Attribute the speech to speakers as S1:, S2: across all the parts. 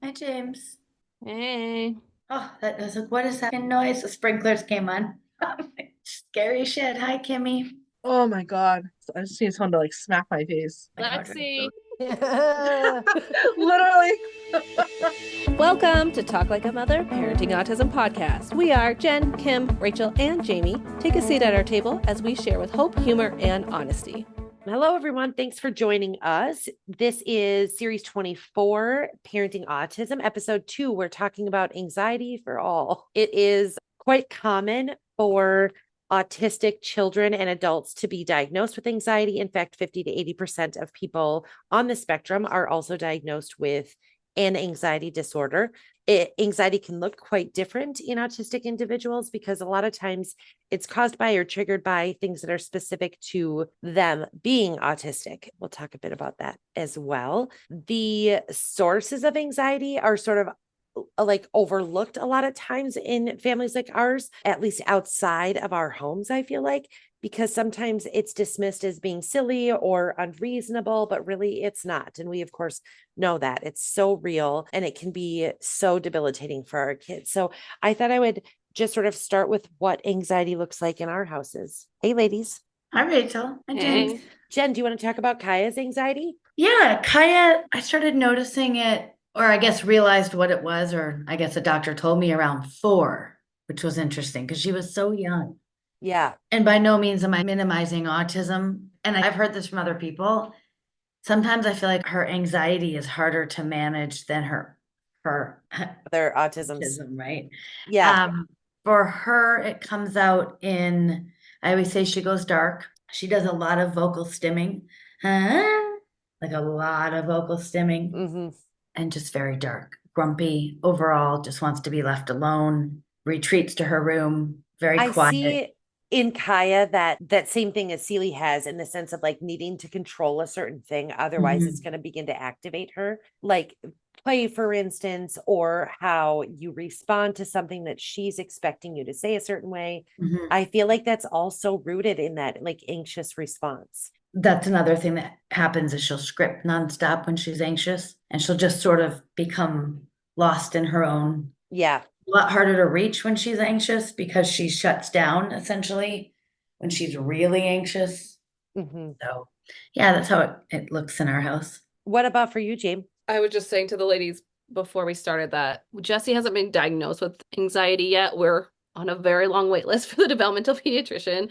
S1: Hi, James.
S2: Hey.
S1: Oh, that was like, what is that noise? The sprinklers came on. Scary shit. Hi, Kimmy.
S3: Oh my God. I just need someone to like smack my face.
S1: I know.
S2: Lexi.
S3: Literally.
S2: Welcome to Talk Like a Mother Parenting Autism Podcast. We are Jenn, Kim, Rachel, and Jaime. Take a seat at our table as we share with hope, humor, and honesty.
S4: Hello, everyone. Thanks for joining us. This is Series 24, Parenting Autism, Episode 2. We're talking about anxiety for all. It is quite common for autistic children and adults to be diagnosed with anxiety. In fact, 50 to 80% of people on the spectrum are also diagnosed with an anxiety disorder. Anxiety can look quite different in autistic individuals because a lot of times it's caused by or triggered by things that are specific to them being autistic. We'll talk a bit about that as well. The sources of anxiety are sort of like overlooked a lot of times in families like ours, at least outside of our homes, I feel like, because sometimes it's dismissed as being silly or unreasonable, but really it's not. And we, of course, know that it's so real and it can be so debilitating for our kids. So I thought I would just sort of start with what anxiety looks like in our houses. Hey, ladies.
S1: Hi, Rachel. Hi, James.
S2: Hey.
S4: Jen, do you want to talk about Kaya's anxiety?
S1: Yeah, Kaya, I started noticing it, or I guess realized what it was, or I guess a doctor told me around 4, which was interesting because she was so young.
S4: Yeah.
S1: And by no means am I minimizing autism. And I've heard this from other people. Sometimes I feel like her anxiety is harder to manage than her
S4: Their autisms.
S1: autism, right?
S4: Yeah.
S1: For her, it comes out in, I always say she goes dark. She does a lot of vocal stimming, like a lot of vocal stimming,
S4: Mm-hmm.
S1: and just very dark, grumpy overall, just wants to be left alone, retreats to her room, very
S4: I
S1: quiet.
S4: see in Kaya that same thing as Seely has in the sense of like needing to control a certain thing. Otherwise, it's
S1: Mhm.
S4: going to begin to activate her. Like play, for instance, or how you respond to something that she's expecting you to say a certain way.
S1: Mhm.
S4: I feel like that's also rooted in that like anxious response.
S1: That's another thing that happens is she'll script nonstop when she's anxious, and she'll just sort of become lost in her own.
S4: Yeah.
S1: A lot harder to reach when she's anxious because she shuts down essentially when she's really anxious.
S4: Hmm.
S1: So yeah, that's how it looks in our house.
S4: What about for you, James?
S2: I was just saying to the ladies before we started that Jesse hasn't been diagnosed with anxiety yet. We're on a very long wait list for the developmental pediatrician.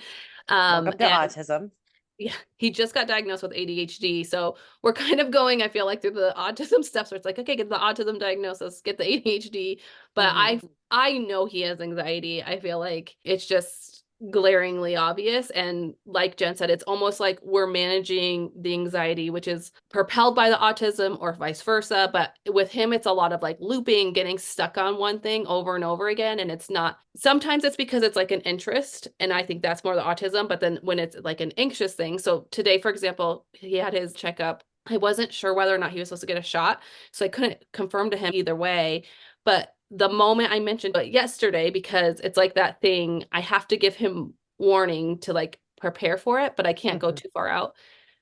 S4: Welcome to
S2: And
S4: autism.
S2: yeah, he just got diagnosed with ADHD. So we're kind of going, I feel like, through the autism steps where it's like, okay, get the autism diagnosis, get the ADHD. But
S4: Hmm.
S2: I know he has anxiety. I feel like it's just glaringly obvious. And like Jen said, it's almost like we're managing the anxiety, which is propelled by the autism or vice versa. But with him, it's a lot of like looping, getting stuck on one thing over and over again. And it's not, sometimes it's because it's like an interest. And I think that's more the autism. But then when it's like an anxious thing. So today, for example, he had his checkup. I wasn't sure whether or not he was supposed to get a shot. So I couldn't confirm to him either way. But the moment I mentioned it yesterday, because it's like that thing, I have to give him warning to like prepare for it, but I can't go
S4: Hmm.
S2: too far out.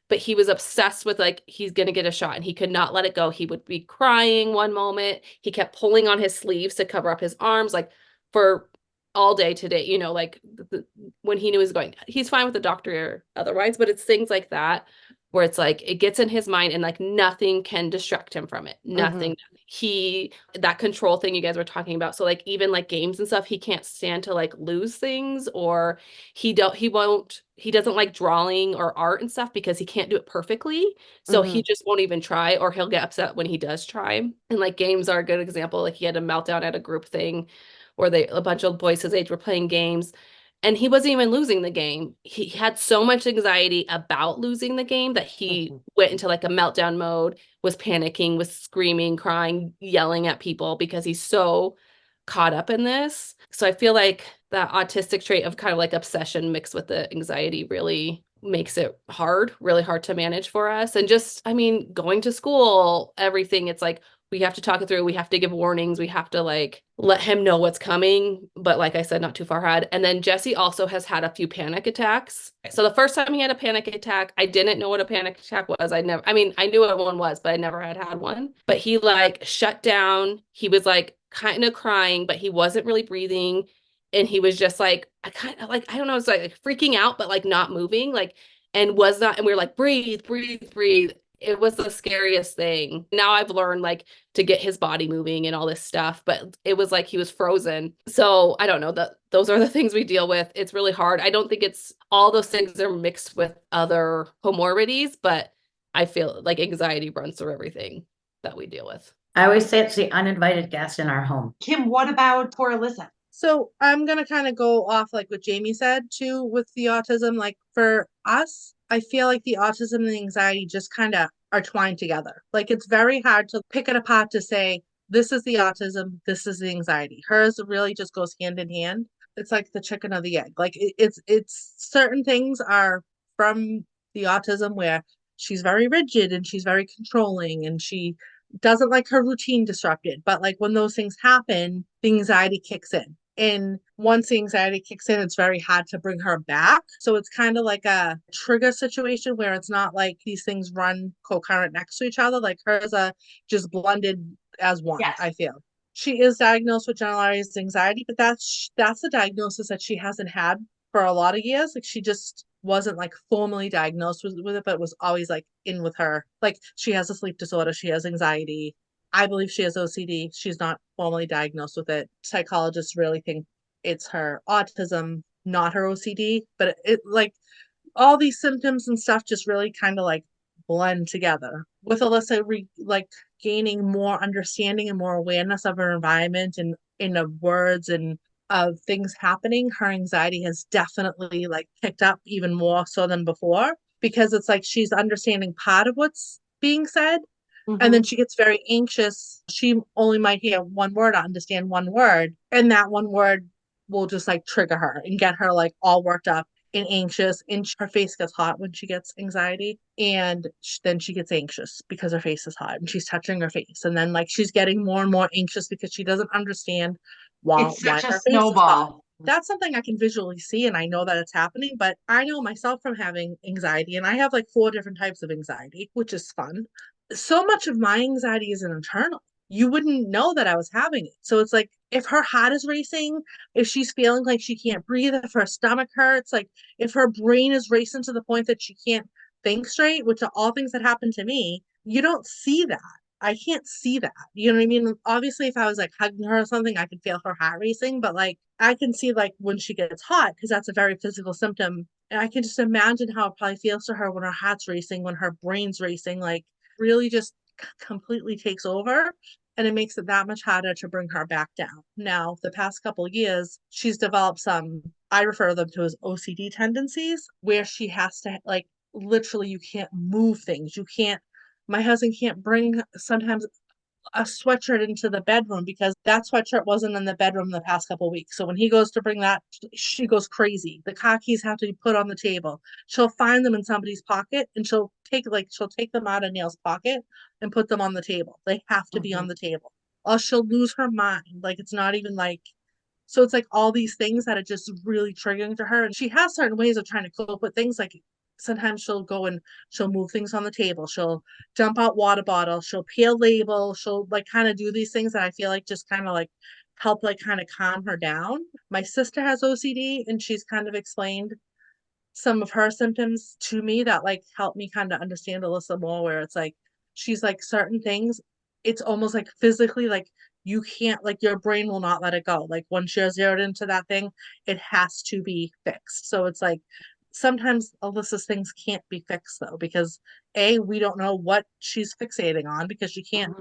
S2: But he was obsessed with like he's gonna get a shot and he could not let it go. He would be crying one moment. He kept pulling on his sleeves to cover up his arms, like for all day today, like when he knew he was going. He's fine with the doctor otherwise, but it's things like that where it's like it gets in his mind and like nothing can distract him from it.
S4: Hmm.
S2: Nothing. That control thing you guys were talking about. So like even like games and stuff, he can't stand to like lose things, or he doesn't like drawing or art and stuff because he can't do it perfectly. So
S4: Hmm.
S2: he just won't even try, or he'll get upset when he does try. And like games are a good example. Like he had a meltdown at a group thing where a bunch of boys his age were playing games and he wasn't even losing the game. He had so much anxiety about losing the game that he
S4: Hmm.
S2: went into like a meltdown mode, was panicking, was screaming, crying, yelling at people because he's so caught up in this. So I feel like that autistic trait of kind of like obsession mixed with the anxiety really makes it hard, really hard to manage for us. And just, I mean, going to school, everything, it's like we have to talk it through. We have to give warnings. We have to like let him know what's coming. But like I said, not too far ahead. And then Jesse also has had a few panic attacks. So the first time he had a panic attack, I didn't know what a panic attack was. I mean, I knew what one was, but I never had one. But he like shut down. He was like kind of crying, but he wasn't really breathing. And he was just like, I kind of like, I don't know, it's like freaking out, but like not moving, like, and was not, and we were like, breathe, breathe, breathe. It was the scariest thing. Now I've learned like to get his body moving and all this stuff, but it was like he was frozen. So I don't know, that those are the things we deal with. It's really hard. I don't think it's all those things are mixed with other comorbidities, but I feel like anxiety runs through everything that we deal with.
S1: I always say it's the uninvited guest in our home.
S5: Kim, what about poor Alyssa?
S3: So I'm gonna kind of go off like what Jaime said too with the autism. Like for us, I feel like the autism and the anxiety just kind of are twined together. Like it's very hard to pick it apart to say this is the autism, this is the anxiety. Hers really just goes hand in hand. It's like the chicken or the egg. Like it's certain things are from the autism where she's very rigid and she's very controlling and she doesn't like her routine disrupted. But like when those things happen, the anxiety kicks in. And once the anxiety kicks in, it's very hard to bring her back. So it's kind of like a trigger situation where it's not like these things run concurrent next to each other. Like hers are just blended as one,
S5: Yes.
S3: I feel. She is diagnosed with generalized anxiety, but that's a diagnosis that she hasn't had for a lot of years. Like she just wasn't like formally diagnosed with it, but was always like in with her. Like she has a sleep disorder, she has anxiety. I believe she has OCD. She's not formally diagnosed with it. Psychologists really think it's her autism, not her OCD. But it like all these symptoms and stuff just really kind of like blend together. With Alyssa like gaining more understanding and more awareness of her environment and in the words and of things happening, her anxiety has definitely like picked up even more so than before because it's like she's understanding part of what's being said and then she gets very anxious. She only might hear one word or understand one word. And that one word will just like trigger her and get her like all worked up and anxious. And her face gets hot when she gets anxiety. And then she gets anxious because her face is hot and she's touching her face. And then like she's getting more and more anxious because she doesn't understand why
S5: It's such a
S3: her face is hot.
S5: snowball.
S3: That's something I can visually see and I know that it's happening, but I know myself from having anxiety and I have like 4 different types of anxiety, which is fun. So much of my anxiety is internal. You wouldn't know that I was having it. So it's like if her heart is racing, if she's feeling like she can't breathe, if her stomach hurts, like if her brain is racing to the point that she can't think straight, which are all things that happen to me, you don't see that. I can't see that. You know what I mean? Obviously, if I was like hugging her or something, I could feel her heart racing, but like I can see like when she gets hot, because that's a very physical symptom. And I can just imagine how it probably feels to her when her heart's racing, when her brain's racing, like really just completely takes over. And it makes it that much harder to bring her back down. Now, the past couple of years, she's developed some, I refer them to as OCD tendencies, where she has to like literally you can't move things. You can't my husband can't bring sometimes a sweatshirt into the bedroom because that sweatshirt wasn't in the bedroom the past couple of weeks. So when he goes to bring that, she goes crazy. The car keys have to be put on the table. She'll find them in somebody's pocket and she'll take them out of Neil's pocket and put them on the table. They have to be on the table. Or she'll lose her mind. Like it's not even like so it's like all these things that are just really triggering to her. And she has certain ways of trying to cope with things. Like sometimes she'll go and she'll move things on the table. She'll dump out water bottles. She'll peel labels. She'll like kind of do these things that I feel like just kind of like help like kind of calm her down. My sister has OCD and she's kind of explained some of her symptoms to me that like help me kind of understand Alyssa more where it's like she's like certain things it's almost like physically like you can't like your brain will not let it go like once you're zeroed into that thing it has to be fixed so it's like sometimes Alyssa's things can't be fixed though because we don't know what she's fixating on because she can't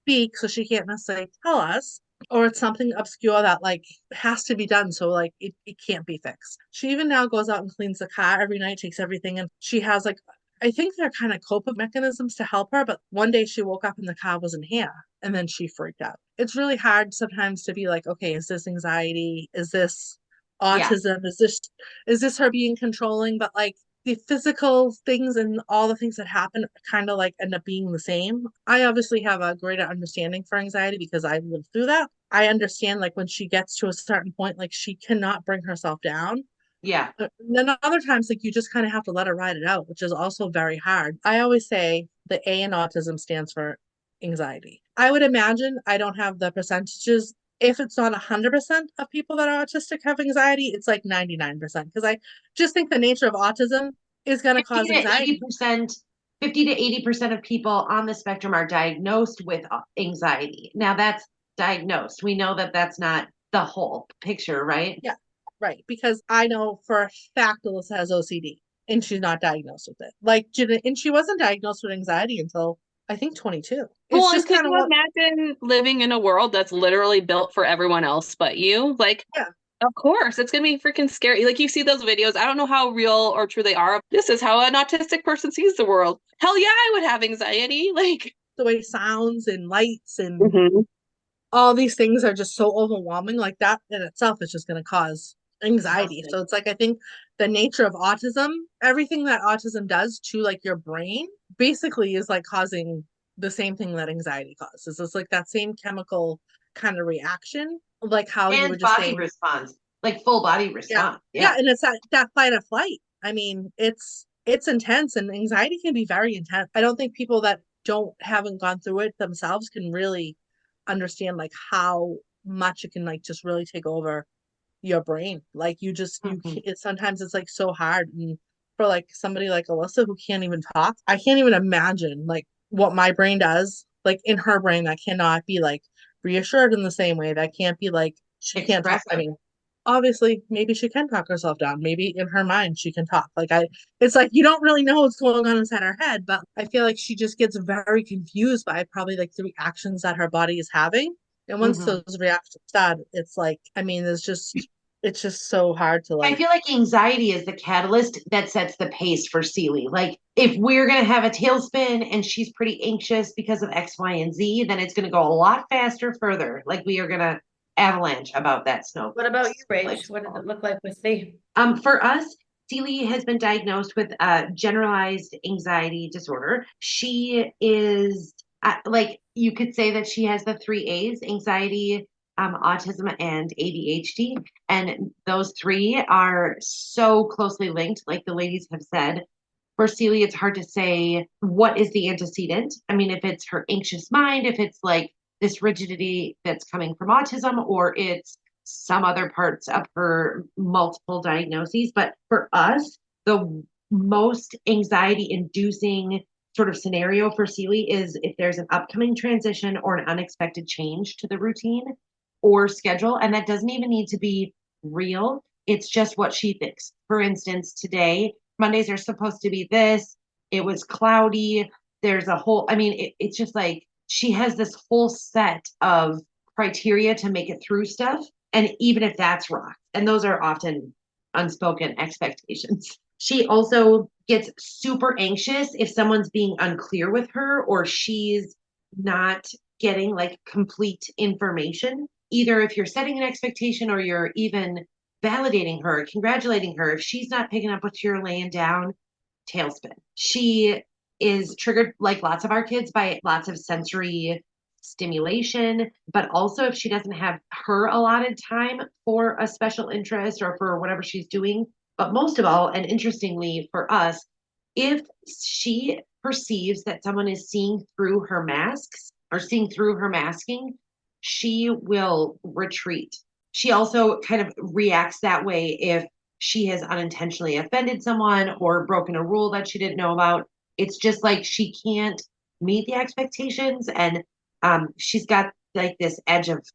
S3: speak so she can't necessarily tell us or it's something obscure that like has to be done so like it can't be fixed. She even now goes out and cleans the car every night, takes everything and she has like I think they're kind of coping mechanisms to help her, but one day she woke up and the car wasn't here and then she freaked out. It's really hard sometimes to be like, okay, is this anxiety? Is this autism? Is this her being controlling? But like the physical things and all the things that happen kind of like end up being the same. I obviously have a greater understanding for anxiety because I lived through that. I understand like when she gets to a certain point, like she cannot bring herself down.
S5: Yeah.
S3: And then other times, like you just kind of have to let her ride it out, which is also very hard. I always say the A in autism stands for anxiety. I would imagine I don't have the percentages. If it's not 100% of people that are autistic have anxiety, it's like 99% because I just think the nature of autism is going to
S5: 50
S3: cause
S5: to
S3: anxiety.
S5: 80%, 50 to 80% of people on the spectrum are diagnosed with anxiety. Now that's diagnosed. We know that that's not the whole picture, right?
S3: Yeah, right. Because I know for a fact Alyssa has OCD and she's not diagnosed with it. Like, and she wasn't diagnosed with anxiety until I think 22.
S2: Well,
S3: It's
S2: and
S3: just
S2: could
S3: kind of
S2: you
S3: what,
S2: imagine living in a world that's literally built for everyone else but you? Like,
S3: yeah.
S2: of course, it's gonna be freaking scary. Like you see those videos. I don't know how real or true they are. This is how an autistic person sees the world. Hell yeah, I would have anxiety. Like,
S3: The way sounds and lights and
S2: Mhm.
S3: all these things are just so overwhelming. Like that in itself is just going to cause anxiety. So it's like, I think the nature of autism, everything that autism does to like your brain basically is like causing the same thing that anxiety causes. It's like that same chemical kind of reaction, like how you were
S5: And
S3: just
S5: body
S3: saying.
S5: response, like full body
S3: Yeah.
S5: response.
S3: Yeah.
S5: Yeah.
S3: And it's that fight or flight. I mean, it's intense and anxiety can be very intense. I don't think people that haven't gone through it themselves can really understand like how much it can like just really take over your brain. Like
S5: Mhm.
S3: it's sometimes it's like so hard. And for like somebody like Alyssa who can't even talk, I can't even imagine like what my brain does. Like in her brain, that cannot be like reassured in the same way. That can't be like she can't talk. I
S5: Expressive.
S3: mean, obviously maybe she can talk herself down. Maybe in her mind she can talk. It's like you don't really know what's going on inside her head, but I feel like she just gets very confused by probably like the reactions that her body is having. And once
S5: Mhm.
S3: those reactions start, it's like, I mean, it's just so hard to
S5: I
S3: like.
S5: feel like anxiety is the catalyst that sets the pace for Celie. Like, if we're going to have a tailspin and she's pretty anxious because of X, Y, and Z, then it's going to go a lot faster further. Like, we are going to avalanche about that snow.
S1: What about you,
S5: Like,
S1: Rach? What does it look like with thee?
S5: For us, Celie has been diagnosed with generalized anxiety disorder. She is like, you could say that she has the three A's: anxiety, autism, and ADHD. And those three are so closely linked, like the ladies have said. For Celie, it's hard to say what is the antecedent. I mean, if it's her anxious mind, if it's like this rigidity that's coming from autism, or it's some other parts of her multiple diagnoses. But for us, the most anxiety inducing sort of scenario for Celie is if there's an upcoming transition or an unexpected change to the routine or schedule. And that doesn't even need to be real. It's just what she thinks. For instance, today, Mondays are supposed to be this. It was cloudy. There's a whole, I mean, it's just like she has this whole set of criteria to make it through stuff. And even if that's rocked, and those are often unspoken expectations. She also gets super anxious if someone's being unclear with her or she's not getting like complete information. Either if you're setting an expectation or you're even validating her, congratulating her, if she's not picking up what you're laying down, tailspin. She is triggered like lots of our kids by lots of sensory stimulation, but also if she doesn't have her allotted time for a special interest or for whatever she's doing. But most of all, and interestingly for us, if she perceives that someone is seeing through her masks or seeing through her masking, she will retreat. She also kind of reacts that way if she has unintentionally offended someone or broken a rule that she didn't know about. It's just like she can't meet the expectations, and she's got like this edge of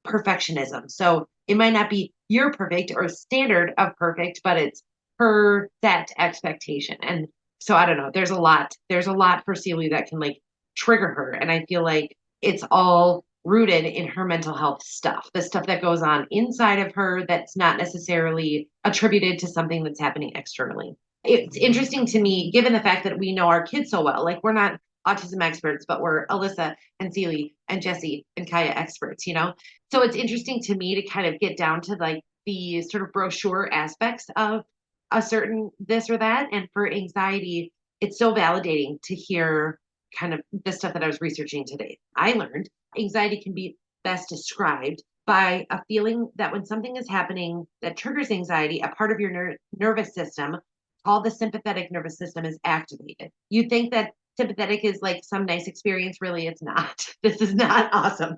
S5: perfectionism. So it might not be your perfect or standard of perfect, but it's her set expectation. And so I don't know. There's a lot for Celia that can like trigger her, and I feel like it's all rooted in her mental health stuff, the stuff that goes on inside of her that's not necessarily attributed to something that's happening externally. It's interesting to me, given the fact that we know our kids so well. Like, we're not autism experts, but we're Alyssa and Celie and Jesse and Kaya experts, you know? So it's interesting to me to kind of get down to like the sort of brochure aspects of a certain this or that. And for anxiety, it's so validating to hear kind of the stuff that I was researching today. I learned anxiety can be best described by a feeling that when something is happening that triggers anxiety, a part of your nervous system called the sympathetic nervous system is activated. You think that sympathetic is like some nice experience. Really, it's not. This is not awesome.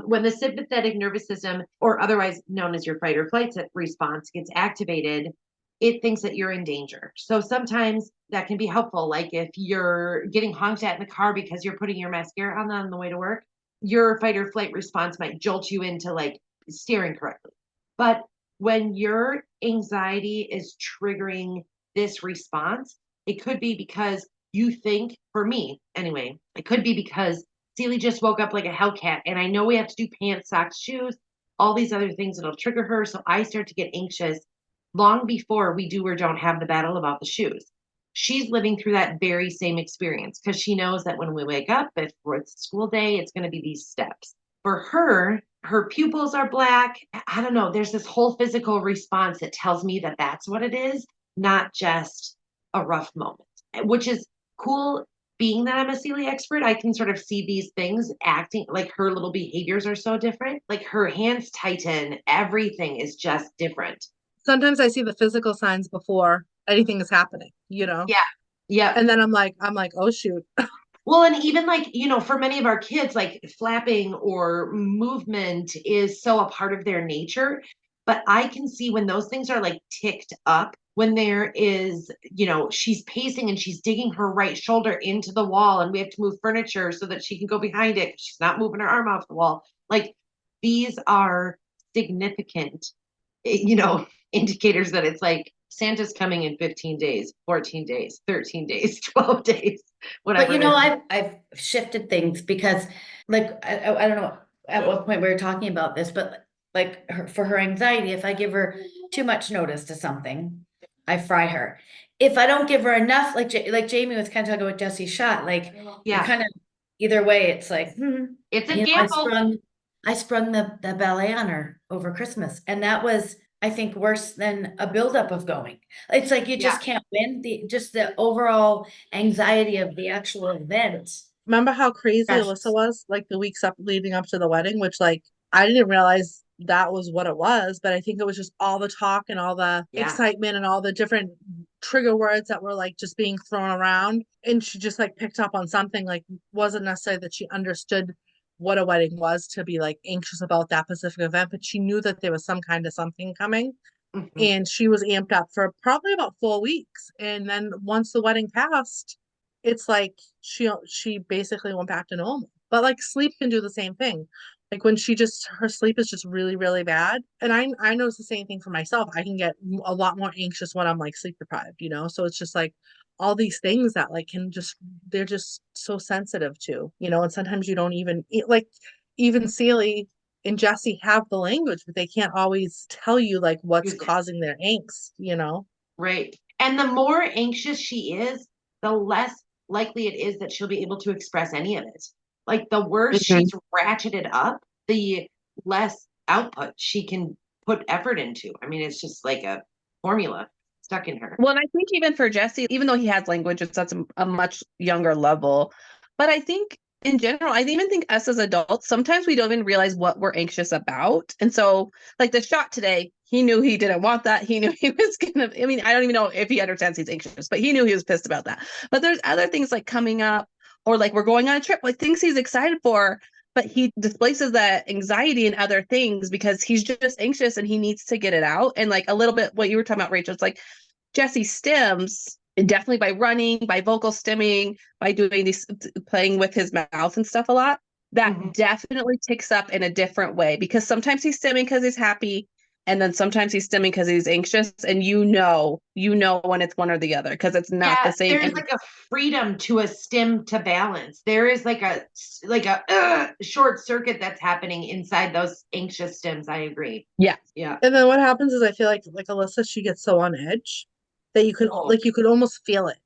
S5: When the sympathetic nervous system, or otherwise known as your fight or flight response, gets activated, it thinks that you're in danger. So sometimes that can be helpful. Like if you're getting honked at in the car because you're putting your mascara on the way to work, your fight or flight response might jolt you into like steering correctly. But when your anxiety is triggering this response, it could be because you think, for me anyway, it could be because Celie just woke up like a hellcat, and I know we have to do pants, socks, shoes, all these other things that'll trigger her. So I start to get anxious long before we do or don't have the battle about the shoes. She's living through that very same experience because she knows that when we wake up, if it's school day, it's going to be these steps. For her, her pupils are black. I don't know. There's this whole physical response that tells me that that's what it is, not just a rough moment, which is cool. Being that I'm a Celie expert, I can sort of see these things acting like her little behaviors are so different. Like her hands tighten, everything is just different.
S3: Sometimes I see the physical signs before anything is happening, you know?
S5: Yeah. Yeah.
S3: And then I'm like, oh shoot.
S5: Well, and even like, for many of our kids, like flapping or movement is so a part of their nature. But I can see when those things are like ticked up, when there is, she's pacing and she's digging her right shoulder into the wall and we have to move furniture so that she can go behind it because she's not moving her arm off the wall. Like these are significant, indicators that it's like Santa's coming in 15 days, 14 days, 13 days, 12 days, whatever.
S1: But I've shifted things because like I don't know at what point we were talking about this, but like for her anxiety, if I give her too much notice to something, I fry her. If I don't give her enough, like Jaime was kind of talking about Jesse's shot, like
S5: Yeah.
S1: you kind of either way, it's like
S5: it's a gamble.
S1: I sprung the ballet on her over Christmas, and that was, I think, worse than a buildup of going. It's like you just can't win. The overall anxiety of the actual event.
S3: Remember how crazy
S1: Yes.
S3: Alyssa was like the weeks up leading up to the wedding, which like I didn't realize that was what it was, but I think it was just all the talk and all the excitement and all the different trigger words that were like just being thrown around. And she just like picked up on something, like wasn't necessarily that she understood what a wedding was to be like anxious about that specific event, but she knew that there was some kind of something coming. Mm-hmm. And she was amped up for probably about 4 weeks. And then once the wedding passed, it's like she basically went back to normal. But like sleep can do the same thing. Like when her sleep is just really, really bad. And I know it's the same thing for myself. I can get a lot more anxious when I'm like sleep deprived, So it's just like all these things that like they're just so sensitive to, and sometimes you don't even like, even Celie and Jesse have the language, but they can't always tell you like what's causing their angst,
S5: Right. And the more anxious she is, the less likely it is that she'll be able to express any of it. Like the worse she's ratcheted up, the less output she can put effort into. I mean, it's just like a formula stuck in her.
S6: Well, and I think even for Jesse, even though he has language, it's at a much younger level. But I think in general, I even think us as adults, sometimes we don't even realize what we're anxious about. And so like the shot today, he knew he didn't want that. He knew he was going to, I mean, I don't even know if he understands he's anxious, but he knew he was pissed about that. But there's other things like coming up or like we're going on a trip, like things he's excited for, but he displaces that anxiety in other things because he's just anxious and he needs to get it out. And like a little bit what you were talking about, Rachel, it's like Jesse stims, and definitely by running, by vocal stimming, by doing these, playing with his mouth and stuff a lot, that definitely ticks up in a different way because sometimes he's stimming because he's happy. And then sometimes he's stimming because he's anxious, and you know when it's one or the other because it's not the same.
S5: There's like a freedom to a stim to balance. There is like a short circuit that's happening inside those anxious stims. I agree.
S6: Yeah.
S3: And then what happens is I feel like Alyssa, she gets so on edge that you could almost feel it,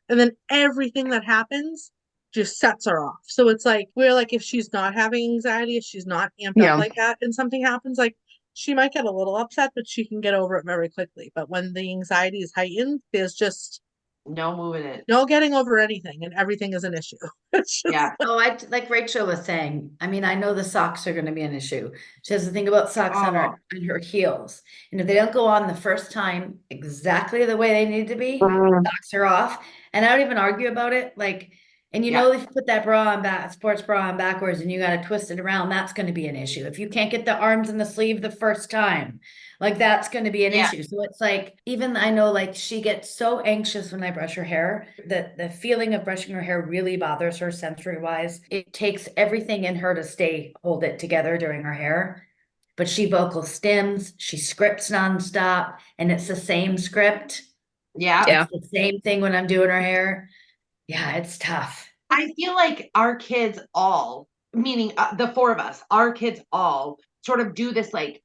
S3: and then everything that happens just sets her off. So it's like if she's not having anxiety, if she's not amped up like that, and something happens, like she might get a little upset, but she can get over it very quickly. But when the anxiety is heightened, there's just
S5: No moving it.
S3: no getting over anything, and everything is an issue. It's just
S5: Yeah.
S1: Oh, like Rachel was saying, I mean, I know the socks are going to be an issue. She has to think about socks on her heels. And if they don't go on the first time exactly the way they need to be, socks are off. And I don't even argue about it. Like, and you know, if you put that bra on back, sports bra on backwards and you got to twist it around, that's going to be an issue. If you can't get the arms in the sleeve the first time, like that's going to be an issue. So it's like, even I know like she gets so anxious when I brush her hair that the feeling of brushing her hair really bothers her sensory wise. It takes everything in her to hold it together during her hair. But she vocal stims, she scripts nonstop, and it's the same script.
S5: Yeah.
S1: It's the same thing when I'm doing her hair. Yeah, it's tough.
S5: I feel like our kids all, meaning the four of us, our kids all sort of do this like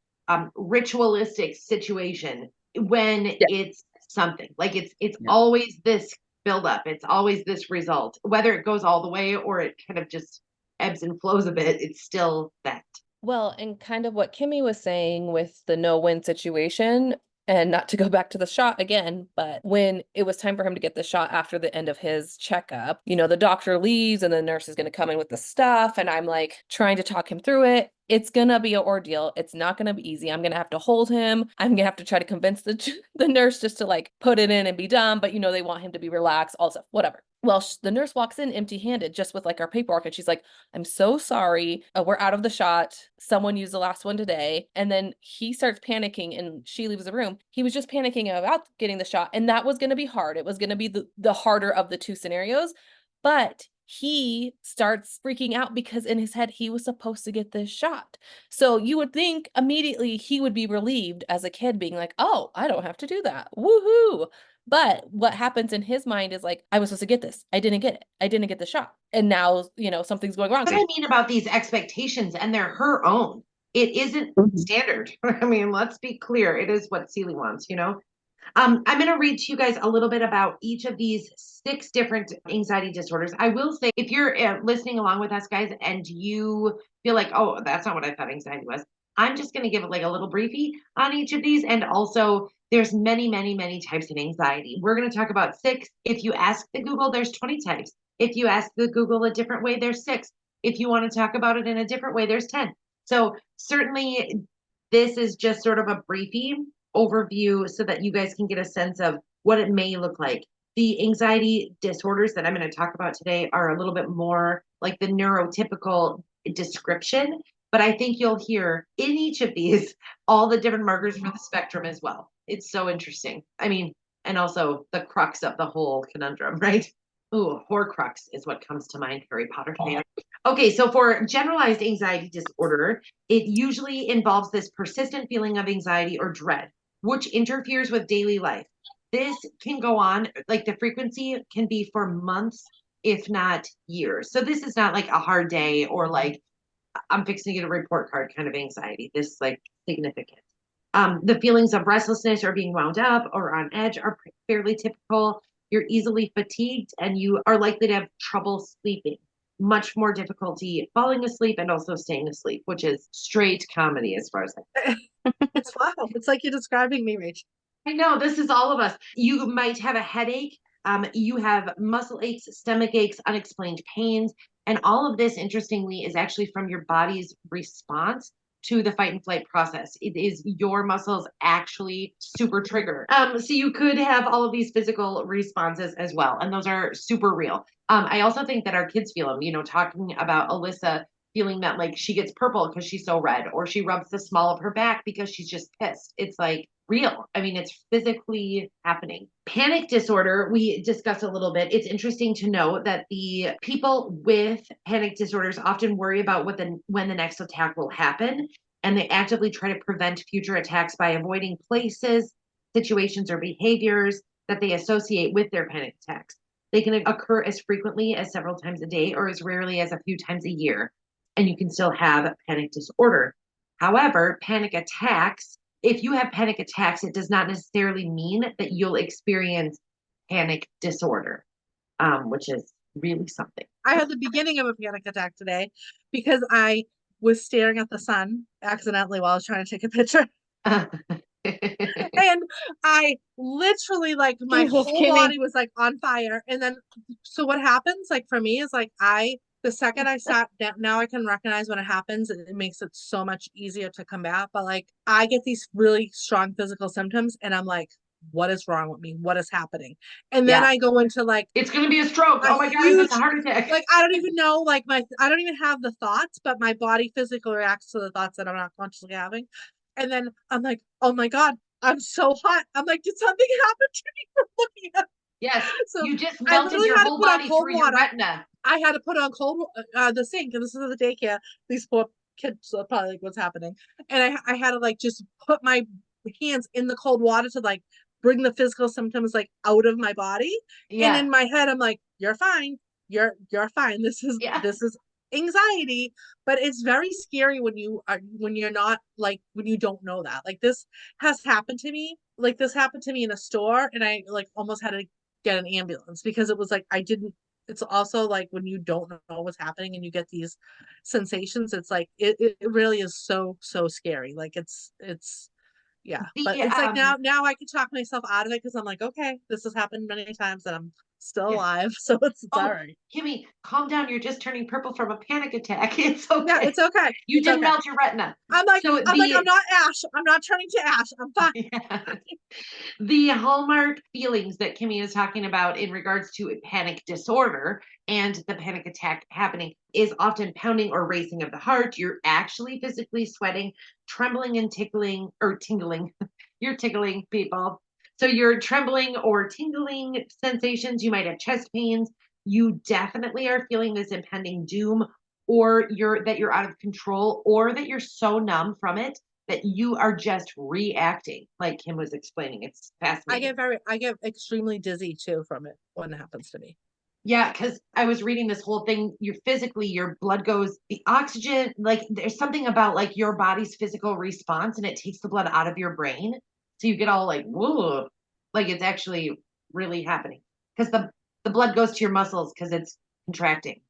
S5: ritualistic situation when it's something like it's always this buildup. It's always this result, whether it goes all the way or it kind of just ebbs and flows a bit. It's still that.
S2: Well, and kind of what Kimmy was saying with the no-win situation, and not to go back to the shot again, but when it was time for him to get the shot after the end of his checkup, you know, the doctor leaves and the nurse is going to come in with the stuff. And I'm like trying to talk him through it. It's going to be an ordeal. It's not going to be easy. I'm going to have to hold him. I'm going to have to try to convince the nurse just to like put it in and be done. But, you know, they want him to be relaxed, also, whatever. Well, the nurse walks in empty-handed, just with like our paperwork. And she's like, I'm so sorry. We're out of the shot. Someone used the last one today. And then he starts panicking and she leaves the room. He was just panicking about getting the shot. And that was going to be hard. It was going to be the harder of the two scenarios. But he starts freaking out because in his head, he was supposed to get this shot. So you would think immediately he would be relieved as a kid being like, oh, I don't have to do that. Woohoo. But what happens in his mind is like, I was supposed to get this. I didn't get it. I didn't get the shot. And now, you know, something's going wrong.
S5: What I mean about these expectations, and they're her own. It isn't standard. I mean, let's be clear. It is what Celie wants, you know? I'm going to read to you guys a little bit about each of these 6 different anxiety disorders. I will say, if you're listening along with us, guys, and you feel like, oh, that's not what I thought anxiety was, I'm just going to give it like a little briefie on each of these. And also, there's many, many, many types of anxiety. We're going to talk about 6. If you ask the Google, there's 20 types. If you ask the Google a different way, there's 6. If you want to talk about it in a different way, there's 10. So certainly, this is just sort of a briefie overview so that you guys can get a sense of what it may look like. The anxiety disorders that I'm going to talk about today are a little bit more like the neurotypical description, but I think you'll hear in each of these all the different markers for the spectrum as well. It's so interesting. I mean, and also the crux of the whole conundrum, right? Ooh, Horcrux is what comes to mind, Harry Potter fan. Okay, so for generalized anxiety disorder, it usually involves this persistent feeling of anxiety or dread, which interferes with daily life. This can go on, like the frequency can be for months, if not years. So this is not like a hard day or like I'm fixing to get a report card kind of anxiety. This is like significant. The feelings of restlessness or being wound up or on edge are fairly typical. You're easily fatigued and you are likely to have trouble sleeping. Much more difficulty falling asleep and also staying asleep, which is straight comedy as far as
S3: it's wild. It's like you're describing me, Rachel.
S5: I know, this is all of us. You might have a headache. You have muscle aches, stomach aches, unexplained pains. And all of this, interestingly, is actually from your body's response to the fight and flight process. It is your muscles actually super trigger. So you could have all of these physical responses as well. And those are super real. I also think that our kids feel them, you know, talking about Alyssa feeling that like she gets purple because she's so red, or she rubs the small of her back because she's just pissed. It's like real. I mean, it's physically happening. Panic disorder, we discussed a little bit. It's interesting to know that the people with panic disorders often worry about when the next attack will happen, and they actively try to prevent future attacks by avoiding places, situations, or behaviors that they associate with their panic attacks. They can occur as frequently as several times a day or as rarely as a few times a year, and you can still have panic disorder. However, panic attacks, if you have panic attacks, it does not necessarily mean that you'll experience panic disorder, which is really something.
S3: I had the beginning of a panic attack today because I was staring at the sun accidentally while I was trying to take a picture. And I literally, like, my
S6: Jesus,
S3: whole
S6: Kimmy.
S3: body was like on fire. And then, so what happens, like, for me is like, the second I sat down, now I can recognize when it happens. It makes it so much easier to combat. But like, I get these really strong physical symptoms and I'm like, what is wrong with me? What is happening? And then
S5: Yeah.
S3: I go into like,
S5: It's going to be a stroke.
S3: a
S5: Oh my God, is this a
S3: huge-
S5: heart attack?
S3: like, I don't even know, like, I don't even have the thoughts, but my body physically reacts to the thoughts that I'm not consciously having. And then I'm like, oh my God, I'm so hot. I'm like, did something happen to me from looking at?
S5: Yes,
S3: So
S5: you just
S3: I
S5: melted
S3: literally
S5: your
S3: had to
S5: whole
S3: put on
S5: body
S3: cold
S5: through your
S3: water.
S5: retina.
S3: I had to put on cold the sink, and this is the daycare. These poor kids are probably like, what's happening? And I had to like just put my hands in the cold water to like bring the physical symptoms like out of my body. And in my head, I'm like, you're fine. You're fine. This is anxiety, but it's very scary when you're not, like, when you don't know that. Like, this has happened to me. Like, this happened to me in a store, and I like almost had to get an ambulance because it was like it's also like when you don't know what's happening and you get these sensations, it's like it really is so scary. Like, it's yeah. But it's like now I can talk myself out of it because I'm like, okay, this has happened many times and I'm still alive, so it's all right.
S5: Kimmy, calm down. You're just turning purple from a panic attack. It's okay.
S3: Yeah, it's okay.
S5: You didn't melt your retina.
S3: I'm like,
S5: So
S3: I'm not ash. I'm not turning to ash. I'm fine.
S5: Yeah. The hallmark feelings that Kimmy is talking about in regards to a panic disorder and the panic attack happening is often pounding or racing of the heart. You're actually physically sweating, trembling and tingling. You're tickling people. So you're trembling or tingling sensations. You might have chest pains. You definitely are feeling this impending doom, or you're out of control, or that you're so numb from it that you are just reacting, like Kim was explaining. It's fascinating.
S3: I get extremely dizzy too from it when it happens to me.
S5: Yeah, because I was reading this whole thing. Your blood goes, the oxygen, like there's something about like your body's physical response, and it takes the blood out of your brain. So you get all like, whoa, like it's actually really happening because the blood goes to your muscles because it's contracting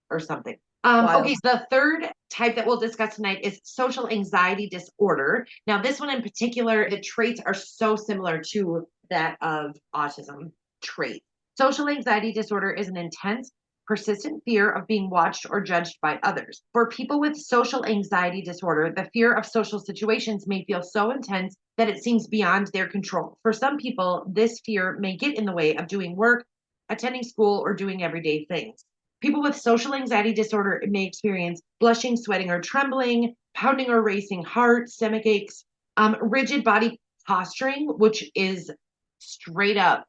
S5: or something. Okay, so the third type that we'll discuss tonight is social anxiety disorder. Now, this one in particular, the traits are so similar to that of autism trait. Social anxiety disorder is an intense, persistent fear of being watched or judged by others. For people with social anxiety disorder, the fear of social situations may feel so intense that it seems beyond their control. For some people, this fear may get in the way of doing work, attending school, or doing everyday things. People with social anxiety disorder may experience blushing, sweating, or trembling, pounding or racing heart, stomach aches, rigid body posturing, which is straight up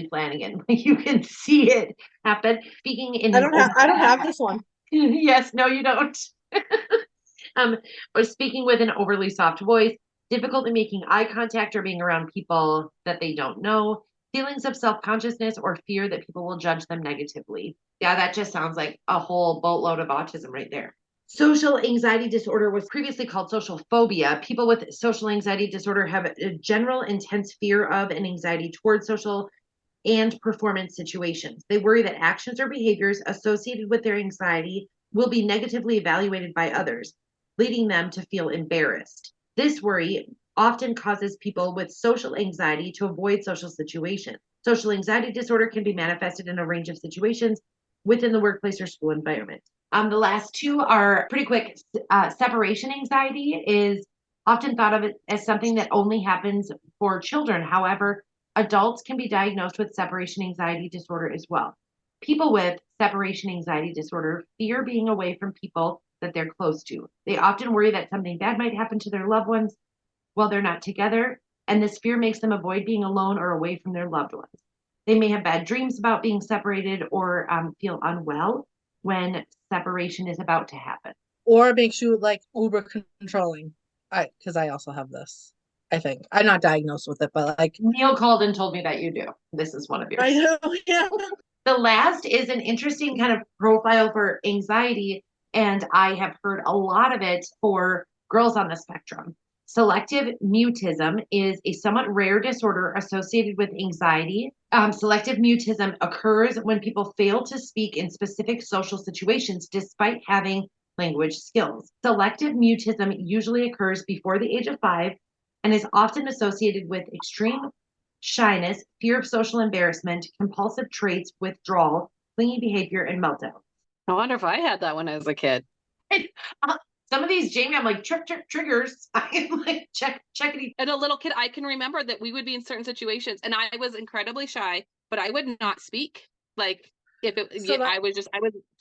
S5: Flanagan. You can see it happen. Speaking in
S3: I don't have this one.
S5: Yes, no, you don't. Or speaking with an overly soft voice, difficulty making eye contact or being around people that they don't know, feelings of self-consciousness or fear that people will judge them negatively. Yeah, that just sounds like a whole boatload of autism right there. Social anxiety disorder was previously called social phobia. People with social anxiety disorder have a general intense fear of and anxiety towards social and performance situations. They worry that actions or behaviors associated with their anxiety will be negatively evaluated by others, leading them to feel embarrassed. This worry often causes people with social anxiety to avoid social situations. Social anxiety disorder can be manifested in a range of situations within the workplace or school environment. The last two are pretty quick. Separation anxiety is often thought of as something that only happens for children. However, adults can be diagnosed with separation anxiety disorder as well. People with separation anxiety disorder fear being away from people that they're close to. They often worry that something bad might happen to their loved ones while they're not together, and this fear makes them avoid being alone or away from their loved ones. They may have bad dreams about being separated or feel unwell when separation is about to happen.
S3: Or it makes you like uber controlling. Because I also have this. I think I'm not diagnosed with it, but like
S5: Neil called and told me that you do. This is one of yours.
S3: I know, yeah.
S5: The last is an interesting kind of profile for anxiety, and I have heard a lot of it for girls on the spectrum. Selective mutism is a somewhat rare disorder associated with anxiety. Selective mutism occurs when people fail to speak in specific social situations despite having language skills. Selective mutism usually occurs before the age of 5 and is often associated with extreme shyness, fear of social embarrassment, compulsive traits, withdrawal, clingy behavior, and meltdown.
S2: I wonder if I had that when I was a kid.
S5: And, some of these, Jamie, I'm like, triggers. I'm like, checkity.
S2: As a little kid, I can remember that we would be in certain situations and I was incredibly shy, but I would not speak. Like, if it,
S3: So
S2: I would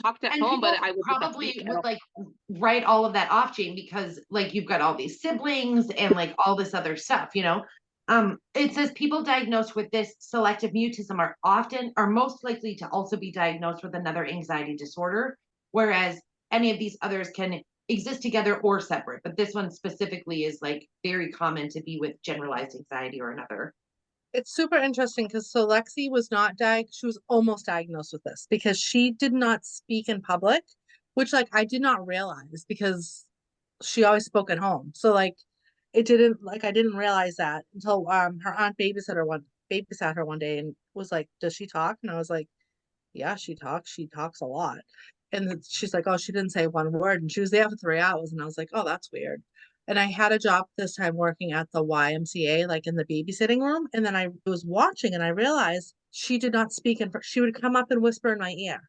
S2: talk at
S5: And
S2: home, but
S5: people
S2: I would not
S5: probably
S2: speak at
S5: would
S2: all.
S5: like write all of that off, Jane, because like you've got all these siblings and like all this other stuff, you know. It says people diagnosed with this selective mutism are most likely to also be diagnosed with another anxiety disorder, whereas any of these others can exist together or separate. But this one specifically is like very common to be with generalized anxiety or another.
S3: it's super interesting because so Lexi was not she was almost diagnosed with this because she did not speak in public, which like I did not realize because she always spoke at home. So like it didn't like I didn't realize that until her aunt babysat her one day and was like, "Does she talk?" And I was like, "Yeah, she talks. She talks a lot." And then she's like, "Oh, she didn't say one word." And she was there for 3 hours, and I was like, "Oh, that's weird." And I had a job this time working at the YMCA, like in the babysitting room. And then I was watching and I realized she did not speak she would come up and whisper in my ear.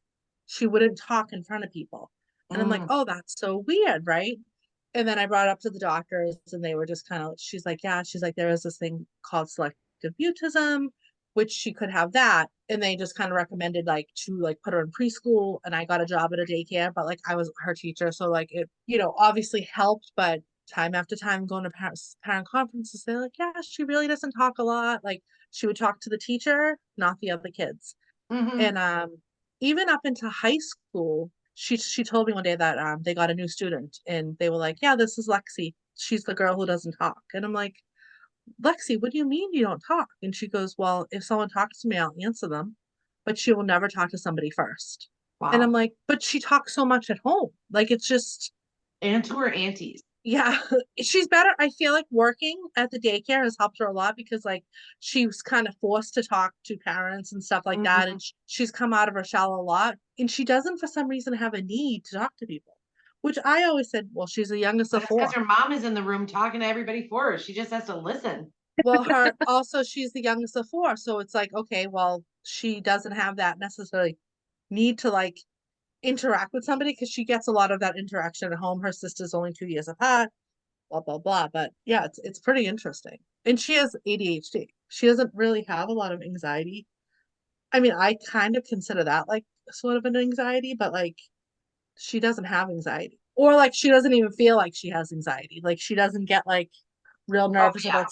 S3: She wouldn't talk in front of people. And I'm like, "Oh, that's so weird, right?" And then I brought it up to the doctors and they were just kind of, she's like, "Yeah," she's like, "There is this thing called selective mutism, which she could have that." And they just kind of recommended like to like put her in preschool. And I got a job at a daycare, but like I was her teacher. So like it, obviously helped, but time after time going to parent conferences, they're like, "Yeah, she really doesn't talk a lot." Like she would talk to the teacher, not the other kids.
S5: Mhm.
S3: And even up into high school, she told me one day that they got a new student and they were like, "Yeah, this is Lexi. She's the girl who doesn't talk." And I'm like, "Lexi, what do you mean you don't talk?" And she goes, "Well, if someone talks to me, I'll answer them, but she will never talk to somebody first." And I'm
S5: Wow.
S3: like, "But she talks so much at home." Like it's just,
S5: And to her aunties.
S3: yeah, she's better. I feel like working at the daycare has helped her a lot because like she was kind of forced to talk to parents and stuff like that.
S5: Mhm.
S3: And she's come out of her shell a lot. And she doesn't for some reason have a need to talk to people, which I always said, well, she's the youngest of
S5: That's because
S3: four.
S5: her mom is in the room talking to everybody for her. She just has to listen.
S3: Well, she's the youngest of four. So it's like, okay, well, she doesn't have that necessarily need to like interact with somebody because she gets a lot of that interaction at home. Her sister's only 2 years apart, blah blah blah. But yeah, it's pretty interesting. And she has ADHD. She doesn't really have a lot of anxiety. I mean, I kind of consider that like sort of an anxiety, but like she doesn't have anxiety. Or like she doesn't even feel like she has anxiety. Like she doesn't get like real
S5: Oh
S3: nervous
S5: yeah.
S3: about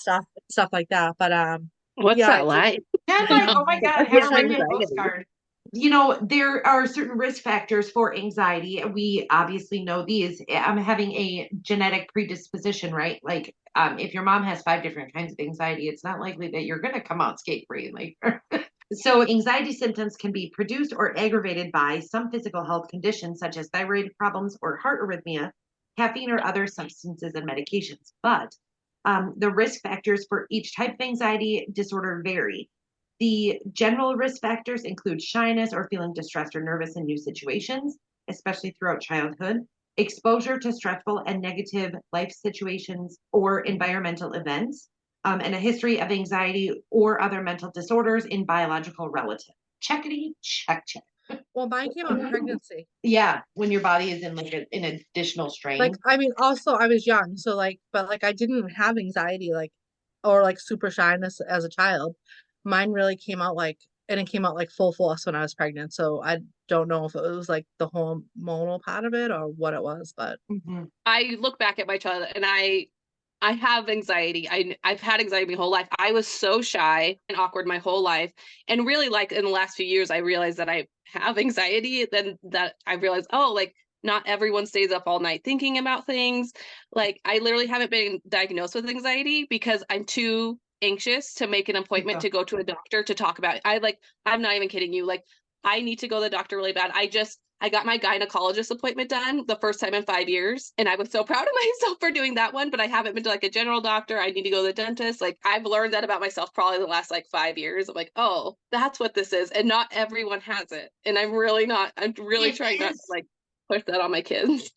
S3: stuff like that. But
S2: What's
S3: yeah,
S2: that like?
S5: And like, oh my God, have her write me a
S2: Anxiety.
S5: postcard. You know, there are certain risk factors for anxiety. We obviously know these. I'm having a genetic predisposition, right? Like, if your mom has 5 different kinds of anxiety, it's not likely that you're gonna come out skate free. Like, so anxiety symptoms can be produced or aggravated by some physical health conditions such as thyroid problems or heart arrhythmia, caffeine or other substances and medications. But the risk factors for each type of anxiety disorder vary. The general risk factors include shyness or feeling distressed or nervous in new situations, especially throughout childhood, exposure to stressful and negative life situations or environmental events, and a history of anxiety or other mental disorders in biological relatives. Checkity, check, check.
S3: well, mine came out in pregnancy.
S5: Yeah, when your body is in like an additional strain.
S3: Like, I mean, also I was young, so like, but like I didn't have anxiety, like, or like super shyness as a child. Mine really came out like, and it came out like full force when I was pregnant. So I don't know if it was like the hormonal part of it or what it was, but
S5: Mhm.
S2: I look back at my child and I have anxiety. I've had anxiety my whole life. I was so shy and awkward my whole life. And really like in the last few years, I realized that I have anxiety. Then that I realized, oh, like not everyone stays up all night thinking about things. Like I literally haven't been diagnosed with anxiety because I'm too anxious to make an appointment
S5: Yeah.
S2: to go to a doctor to talk about it. I'm not even kidding you. Like I need to go to the doctor really bad. I got my gynecologist appointment done the first time in 5 years. And I was so proud of myself for doing that one, but I haven't been to like a general doctor. I need to go to the dentist. Like I've learned that about myself probably the last like 5 years. I'm like, oh, that's what this is. And not everyone has it. And I'm really
S5: It
S2: trying not to
S5: is.
S2: like push that on my kids.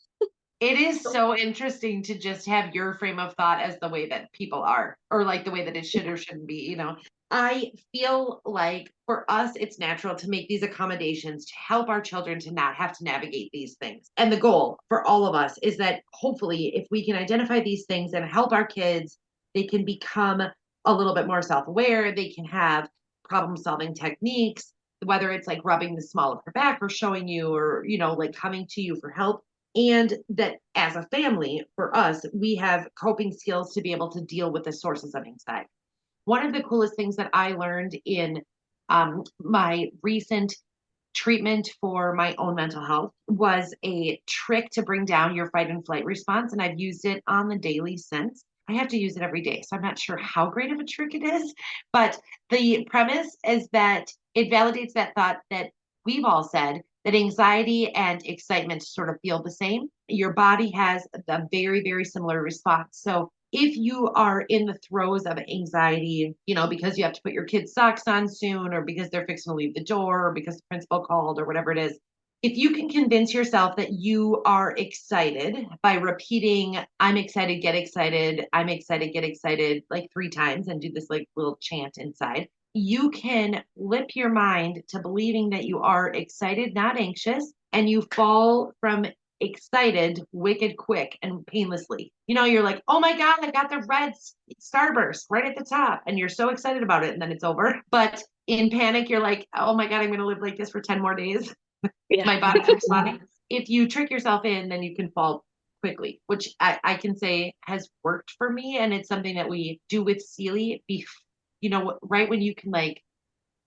S5: It is so interesting to just have your frame of thought as the way that people are, or like the way that it should or shouldn't be, you know. I feel like for us, it's natural to make these accommodations to help our children to not have to navigate these things. And the goal for all of us is that hopefully, if we can identify these things and help our kids, they can become a little bit more self-aware. They can have problem-solving techniques, whether it's like rubbing the small of her back or showing you, or, you know, like coming to you for help. And that as a family, for us, we have coping skills to be able to deal with the sources of anxiety. One of the coolest things that I learned in my recent treatment for my own mental health was a trick to bring down your fight and flight response. And I've used it on the daily since. I have to use it every day. So I'm not sure how great of a trick it is, but the premise is that it validates that thought that we've all said, that anxiety and excitement sort of feel the same. Your body has a very, very similar response. So if you are in the throes of anxiety, you know, because you have to put your kids' socks on soon, or because they're fixing to leave the door, or because the principal called, or whatever it is, if you can convince yourself that you are excited by repeating, I'm excited, get excited, I'm excited, get excited, like 3 times, and do this like little chant inside, you can flip your mind to believing that you are excited, not anxious, and you fall from excited wicked quick and painlessly. You know, you're like, oh my God, I got the red starburst right at the top. And you're so excited about it. And then it's over. But in panic, you're like, oh my God, I'm going to live like this for 10 more days.
S2: Yeah.
S5: My body keeps responding. If you trick yourself in, then you can fall quickly, which I can say has worked for me. And it's something that we do with Sealy, you know, right when you can like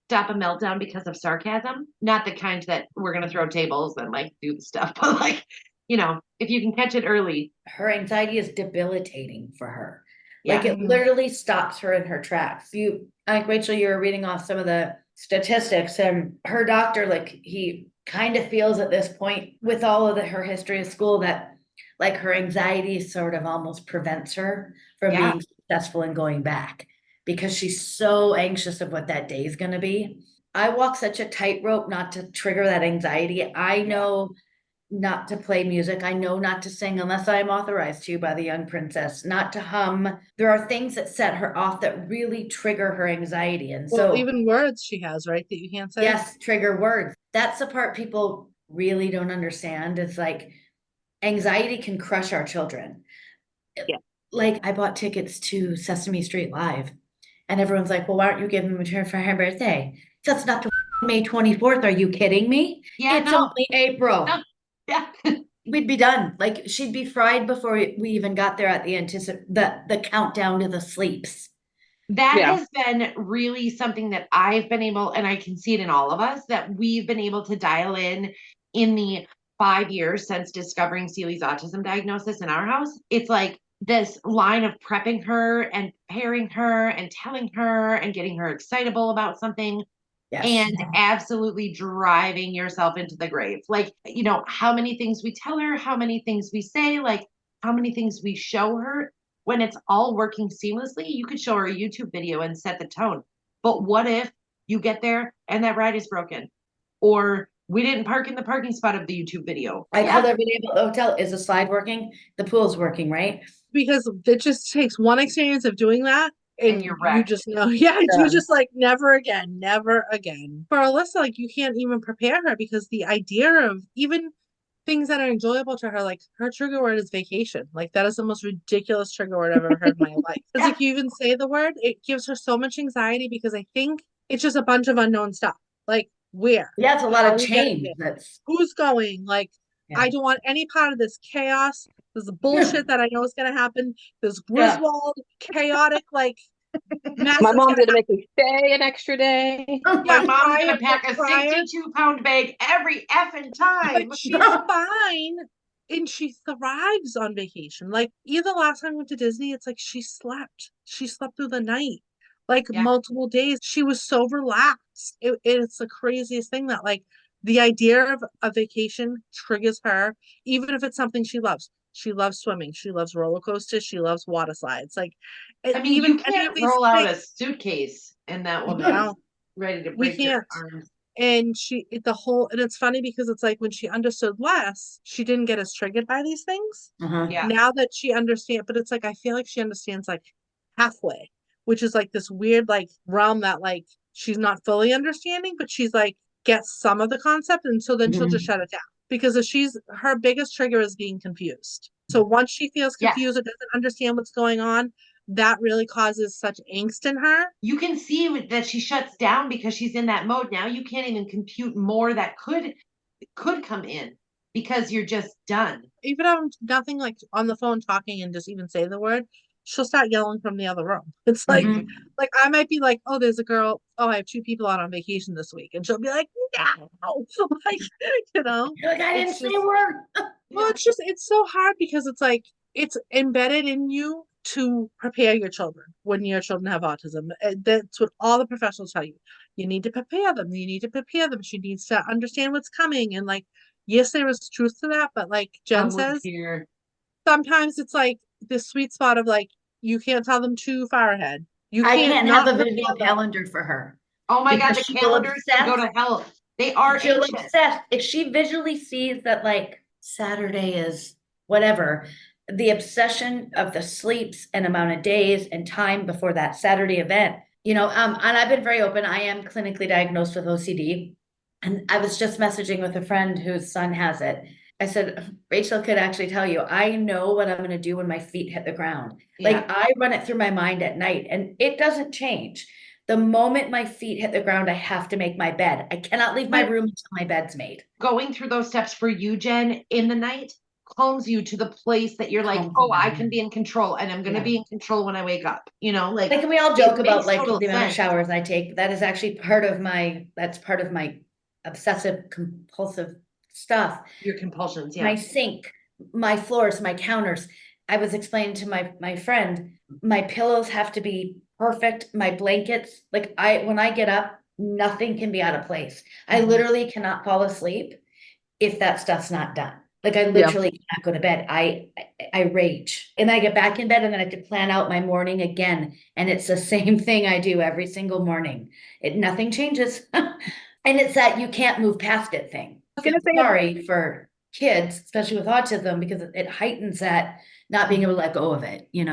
S5: stop a meltdown because of sarcasm, not the kind that we're going to throw tables and like do the stuff, but like, you know, if you can catch it early.
S1: Her anxiety is debilitating for her.
S5: Yeah.
S1: Like it literally stops her in her tracks. I think Rachel, you were reading off some of the statistics, and her doctor, like he kind of feels at this point with all of her history of school that like her anxiety sort of almost prevents her from
S5: Yeah.
S1: being successful in going back, because she's so anxious of what that day is going to be. I walk such a tightrope not to trigger that anxiety. I know not to play music. I know not to sing unless I am authorized to by the young princess, not to hum. There are things that set her off that really trigger her anxiety. And
S3: Well,
S1: so
S3: even words she has, right, that you can't say.
S1: yes, trigger words. That's the part people really don't understand. It's like anxiety can crush our children.
S2: Yeah.
S1: Like I bought tickets to Sesame Street Live, and everyone's like, well, why aren't you giving them a turn for her birthday? That's not the May 24th. Are you kidding me?
S5: Yeah,
S1: It's
S5: no.
S1: only April.
S5: No. Yeah.
S1: We'd be done. Like she'd be fried before we even got there at the countdown to the sleeps.
S5: That
S6: Yeah.
S5: has been really something that I've been able, and I can see it in all of us, that we've been able to dial in the 5 years since discovering Seely's autism diagnosis in our house. It's like this line of prepping her and preparing her and telling her and getting her excitable about something.
S1: Yes.
S5: And absolutely driving yourself into the grave. Like, you know, how many things we tell her, how many things we say, like how many things we show her. When it's all working seamlessly, you could show her a YouTube video and set the tone. But what if you get there and that ride is broken? Or we didn't park in the parking spot of the YouTube video.
S1: I called every day about the hotel. Is the slide working? The pool's working, right?
S3: Because it just takes one experience of doing that, and
S5: you're
S3: you
S5: wrecked.
S3: just know, yeah,
S6: Yeah.
S3: you just like never again, never again. For Alyssa, like you can't even prepare her, because the idea of even things that are enjoyable to her, like her trigger word is vacation. Like that is the most ridiculous trigger word I've ever heard in my life. Because if you even say the word, it gives her so much anxiety, because I think it's just a bunch of unknown stuff. Like where?
S1: Yeah, it's a lot
S3: How
S1: of
S3: are we getting
S1: change.
S3: there?
S1: That's
S3: Who's going? Like
S1: Yeah.
S3: I don't want any part of this chaos. This bullshit that I know is gonna happen. This
S1: Yeah.
S3: Griswold, chaotic, like mess.
S6: My
S3: is
S6: mom's
S3: gonna
S6: gonna make me stay an extra day.
S5: My
S3: Yeah,
S5: mom's
S3: prior-
S5: gonna pack a
S3: prior-
S5: 62-pound bag every effing time.
S3: But she's fine, and she thrives on vacation. Like either last time we went to Disney, it's like she slept. She slept through the night, like
S5: Yeah.
S3: multiple days. She was so relaxed. It's the craziest thing that like the idea of a vacation triggers her, even if it's something she loves. She loves swimming. She loves roller coasters. She loves water slides. Like
S5: I mean,
S3: even
S5: you
S3: any
S5: can't
S3: of these
S5: roll out a
S3: things.
S5: suitcase and that woman
S3: No.
S5: is ready to
S3: We
S5: break your
S3: can't.
S5: arms.
S3: And and it's funny because it's like when she understood less, she didn't get as triggered by these things.
S5: Yeah.
S3: Now that she understands, but it's like I feel like she understands like halfway, which is like this weird like realm that like she's not fully understanding, but she's like gets some of the concept, and so then she'll just shut it down. Because if her biggest trigger is being confused. So once she feels
S5: Yes.
S3: confused or doesn't understand what's going on, that really causes such angst in her.
S5: You can see that she shuts down because she's in that mode. Now you can't even compute more that could come in because you're just done.
S3: Even if I'm nothing like on the phone talking and just even say the word, she'll start yelling from the other room. It's like,
S1: Mhm.
S3: like I might be like, oh, there's a girl. Oh, I have 2 people out on vacation this week, and she'll be like, no, like, you know,
S1: You're like, I didn't
S3: it's
S1: say a
S3: just,
S1: word.
S3: well, it's so hard because it's like it's embedded in you to prepare your children when your children have autism. That's what all the professionals tell you. You need to prepare them. You need to prepare them. She needs to understand what's coming. And like, yes, there is truth to that, but like Jen says,
S5: Here.
S3: sometimes it's like this sweet spot of like you can't tell them too far ahead. You
S1: I
S3: can't
S1: can't
S3: not
S1: have a
S3: prepare
S1: visual
S3: them.
S1: calendar for her.
S5: Oh my God,
S1: Because
S5: the
S1: she will
S5: calendars can go to
S1: obsess.
S5: hell. They are
S1: She'll
S5: anxious.
S1: obsess. If she visually sees that like Saturday is whatever, the obsession of the sleeps and amount of days and time before that Saturday event, and I've been very open. I am clinically diagnosed with OCD. And I was just messaging with a friend whose son has it. I said, Rachel could actually tell you, I know what I'm going to do when my feet hit the ground. Like I run it through my mind at night and it doesn't change. The moment my feet hit the ground, I have to make my bed. I cannot leave my room until my bed's made.
S5: Going through those steps for you, Jen, in the night calms you to the place that you're like,
S1: Calms
S5: oh,
S1: me
S5: I
S1: down,
S5: can be in control and I'm going to
S1: Yeah.
S5: be in control when I wake up. Like
S1: Like we all
S5: it
S1: joke about
S5: makes
S1: like
S5: total
S1: the amount of
S5: sense.
S1: showers I take. That is actually that's part of my obsessive compulsive stuff.
S5: Your compulsions,
S1: My
S5: yeah.
S1: sink, my floors, my counters. I was explaining to my friend, my pillows have to be perfect. My blankets, like when I get up, nothing can be out of place. I
S5: Mhm.
S1: literally cannot fall asleep if that stuff's not done. Like I
S6: Yeah.
S1: literally cannot go to bed. I rage. And I get back in bed and then I have to plan out my morning again. And it's the same thing I do every single morning. Nothing changes. And it's that you can't move past it thing.
S6: I was gonna say,
S1: Sorry for kids, especially with autism, because it heightens that not being able to let go of it,
S5: Yeah.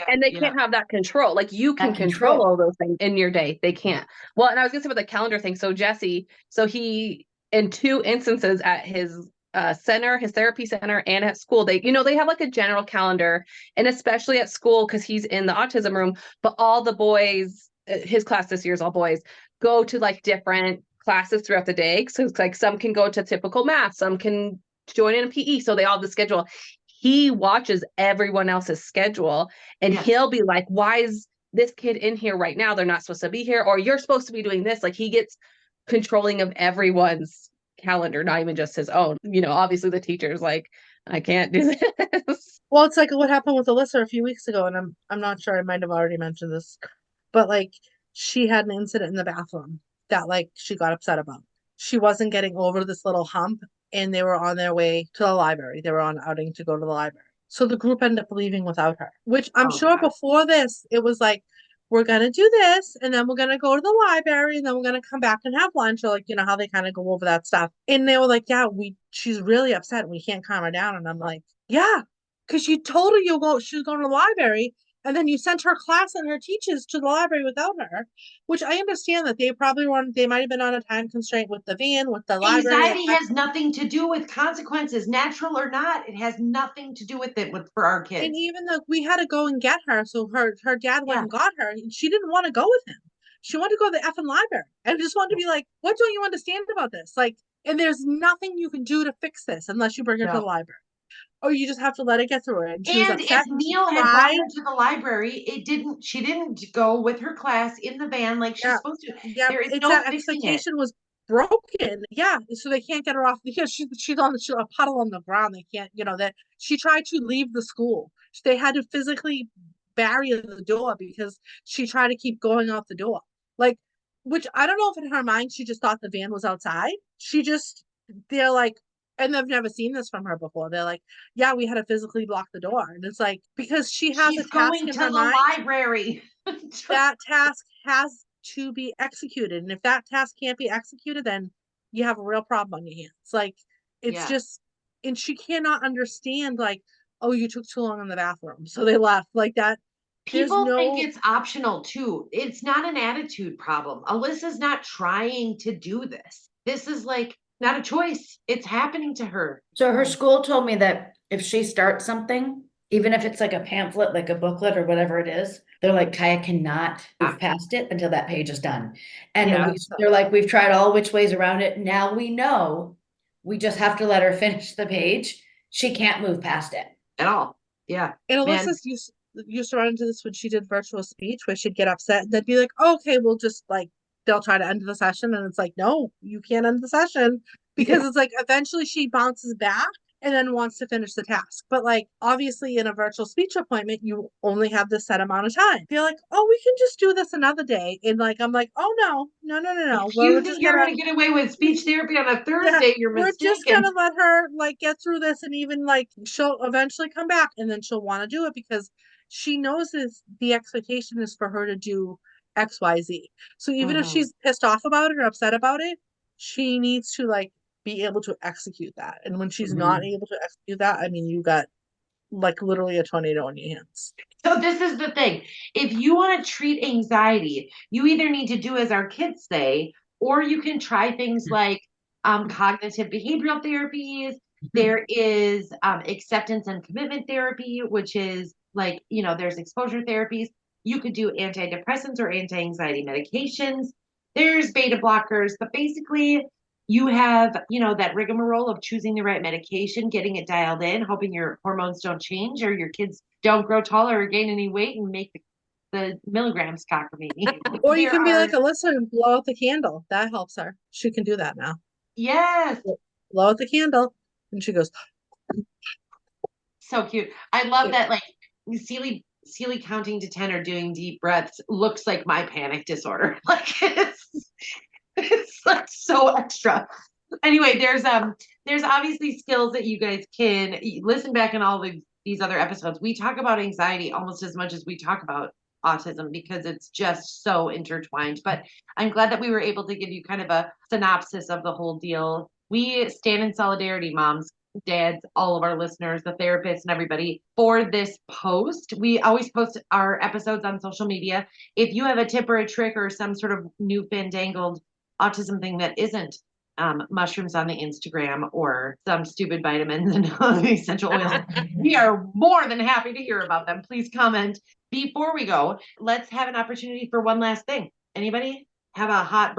S6: and they
S5: yeah.
S6: can't have that control. Like you can
S1: That
S6: control
S1: control.
S6: all those things in your day. They can't. Well, and I was gonna say about the calendar thing. So Jesse, he in 2 instances at his center, his therapy center, and at school, they have like a general calendar, and especially at school because he's in the autism room. But all the boys, his class this year is all boys, go to like different classes throughout the day. So it's like some can go to typical math, some can join in a PE. So they all have the schedule. He watches everyone else's schedule and
S5: Yes.
S6: he'll be like, why is this kid in here right now? They're not supposed to be here, or you're supposed to be doing this. Like he gets controlling of everyone's calendar, not even just his own. Obviously the teacher's like, I can't do this.
S3: Well, it's like what happened with Alyssa a few weeks ago, and I'm not sure, I might have already mentioned this, but like she had an incident in the bathroom that like she got upset about. She wasn't getting over this little hump, and they were on their way to the library. They were on outing to go to the library. So the group ended up leaving without her, which I'm
S5: Oh,
S3: sure
S5: God.
S3: before this, it was like, we're gonna do this, and then we're gonna go to the library, and then we're gonna come back and have lunch, or like, how they kind of go over that stuff. And they were like, yeah, she's really upset, and we can't calm her down. And I'm like, yeah, because you told her she was going to the library, and then you sent her class and her teachers to the library without her, which I understand that they might have been on a time constraint with the van, with the library.
S5: Anxiety has nothing to do with consequences, natural or not. It has nothing to do with it for our kids.
S3: And even though we had to go and get her, so her dad went
S5: Yeah.
S3: and got her, and she didn't want to go with him. She wanted to go to the effing library. And just wanted to be like, what don't you understand about this? Like, and there's nothing you can do to fix this unless you bring her to
S5: No.
S3: the library. Or you just have to let it get through it. And she was
S5: And
S3: upset.
S5: if Neil had brought her to the library, she didn't go with her class in the van like she's supposed to.
S3: Yeah,
S5: There is
S3: it's
S5: no
S3: that
S5: fixing it.
S3: expectation was broken. Yeah, so they can't get her off because she's on a puddle on the ground. They can't, that she tried to leave the school. They had to physically barrier the door because she tried to keep going out the door. Like, which I don't know if in her mind she just thought the van was outside. They're like, and they've never seen this from her before. They're like, yeah, we had to physically block the door. And it's like, because she has
S5: She's
S3: a task
S5: going
S3: in
S5: to
S3: her
S5: the
S3: mind,
S5: library.
S3: that task has to be executed. And if that task can't be executed, then you have a real problem on your hands. Like, it's
S5: Yeah.
S3: just, and she cannot understand, like, oh, you took too long in the bathroom, so they left, like that. There's
S5: People think
S3: no,
S5: it's optional too. It's not an attitude problem. Alyssa's not trying to do this. This is like not a choice. It's happening to her.
S1: So her school told me that if she starts something, even if it's like a pamphlet, like a booklet or whatever it is, they're like, Kaya cannot move past it until that page is done. And
S2: Yeah.
S1: they're like, we've tried all which ways around it. Now we know we just have to let her finish the page. She can't move past it.
S5: At all. Yeah.
S3: and
S5: Man.
S3: Alyssa's used to run into this when she did virtual speech, where she'd get upset and they'd be like, oh, okay, we'll just like, they'll try to end the session. And it's like, no, you can't end the session, because it's like, eventually she bounces back and then wants to finish the task. But like, obviously in a virtual speech appointment, you only have this set amount of time. They're like, oh, we can just do this another day. And like, I'm like, oh, no.
S5: If
S3: We're
S5: you
S3: just
S5: think you're gonna get away with speech therapy on a Thursday, you're
S3: we're
S5: mistaken.
S3: just gonna let her like get through this, and even like she'll eventually come back, and then she'll want to do it because she knows the expectation is for her to do XYZ. So even if
S5: Mhm.
S3: she's pissed off about it or upset about it, she needs to like be able to execute that. And when she's not able to execute that, I mean, you got like literally a tornado in your hands.
S5: So this is the thing. If you want to treat anxiety, you either need to do as our kids say, or you can try things like cognitive behavioral therapies. There is acceptance and commitment therapy, which is like, there's exposure therapies. You could do antidepressants or anti-anxiety medications. There's beta blockers, but basically you have, that rigmarole of choosing the right medication, getting it dialed in, hoping your hormones don't change or your kids don't grow taller or gain any weight and make the milligrams cockamamie.
S3: Or you can be like Alyssa and blow out the candle. That helps her. She can do that now.
S5: Yes.
S3: Blow out the candle, and she goes,
S5: So cute. I love that, like, Seely counting to 10 or doing deep breaths looks like my panic disorder. Like, it's like so extra. Anyway, there's obviously skills that you guys can listen back in all these other episodes. We talk about anxiety almost as much as we talk about autism because it's just so intertwined. But I'm glad that we were able to give you kind of a synopsis of the whole deal. We stand in solidarity, moms, dads, all of our listeners, the therapists, and everybody for this post. We always post our episodes on social media. If you have a tip or a trick or some sort of new fandangled autism thing that isn't mushrooms on the Instagram or some stupid vitamins and essential oils, we are more than happy to hear about them. Please comment. Before we go, let's have an opportunity for one last thing. Anybody have a hot